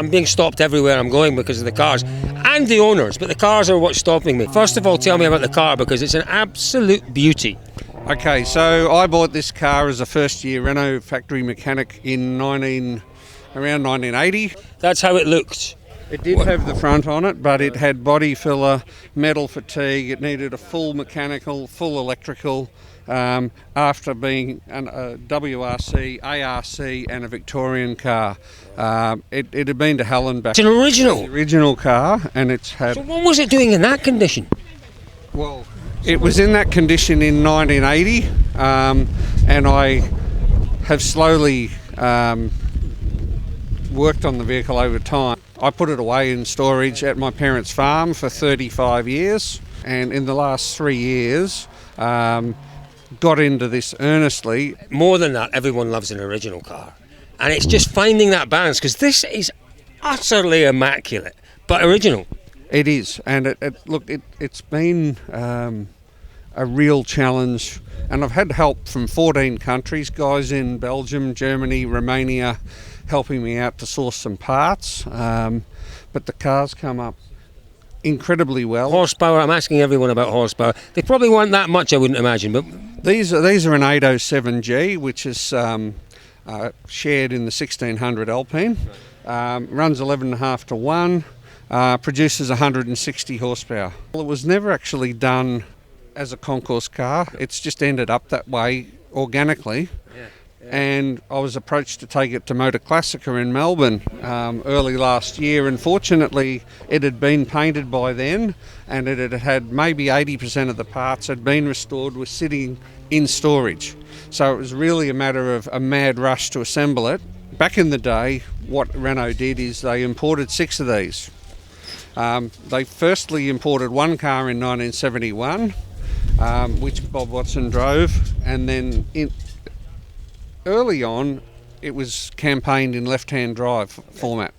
I'm being stopped everywhere I'm going because of the cars and the owners, but the cars are what's stopping me. First of all, tell me about the car, because it's an absolute beauty. Okay, so I bought this car as a first-year Renault factory mechanic in around 1980. That's how it looked. It did have the front on it, but it had body filler, metal fatigue. It needed a full mechanical, full electrical, after being a WRC, ARC and a Victorian car. It had been to Heidelberg. It's an original. The original car, and it's had... So what was it doing in that condition? Well, it was in that condition in 1980, and I have slowly worked on the vehicle over time. I put it away in storage at my parents' farm for 35 years, and in the last 3 years got into this earnestly. More than that, everyone loves an original car, and it's just finding that balance, because this is utterly immaculate but original. It is, and it's been a real challenge, and I've had help from 14 countries, guys in Belgium, Germany, Romania, helping me out to source some parts, but the cars come up incredibly well. Horsepower, I'm asking everyone about horsepower. They probably weren't that much, I wouldn't imagine, but these are an 807G, which is shared in the 1600 Alpine. Runs 11.5 to 1, produces 160 horsepower. Well, it was never actually done as a concours car. It's just ended up that way organically. And I was approached to take it to Motorclassica in Melbourne early last year, and fortunately it had been painted by then, and it had maybe 80% of the parts had been restored, was sitting in storage. So it was really a matter of a mad rush to assemble it. Back in the day, what Renault did is they imported 6 of these. They firstly imported one car in 1971, which Bob Watson drove, and then early on, it was campaigned in left-hand drive format.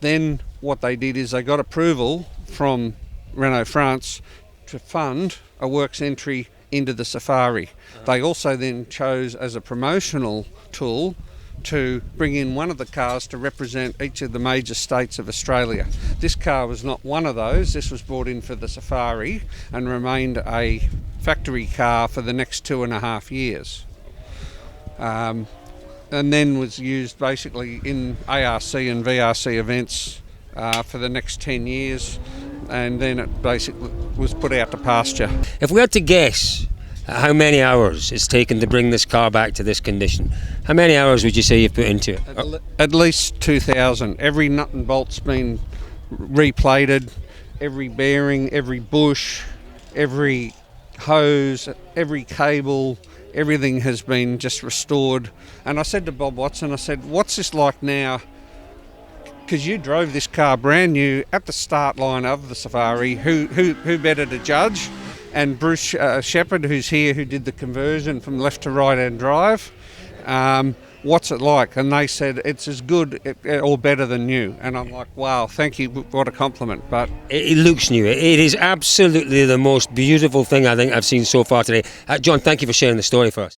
Then what they did is they got approval from Renault France to fund a works entry into the Safari. They also then chose as a promotional tool to bring in one of the cars to represent each of the major states of Australia. This car was not one of those. This was brought in for the Safari and remained a factory car for the next 2.5 years. And then was used basically in ARC and VRC events for the next 10 years, and then it basically was put out to pasture. if we had to guess how many hours it's taken to bring this car back to this condition, how many hours would you say you've put into it? At least 2,000. Every nut and bolt's been replated, every bearing, every bush, every hose, every cable, everything has been just restored. And I said to Bob Watson, I said, what's this like now? Because you drove this car brand new at the start line of the Safari. Who better to judge? And Bruce Shepherd, who's here, who did the conversion from left to right-hand drive. What's it like? And they said it's as good or better than new. And I'm like, wow, thank you, what a compliment. But It looks new. It is absolutely the most beautiful thing I think I've seen so far today. John, thank you for sharing the story for us.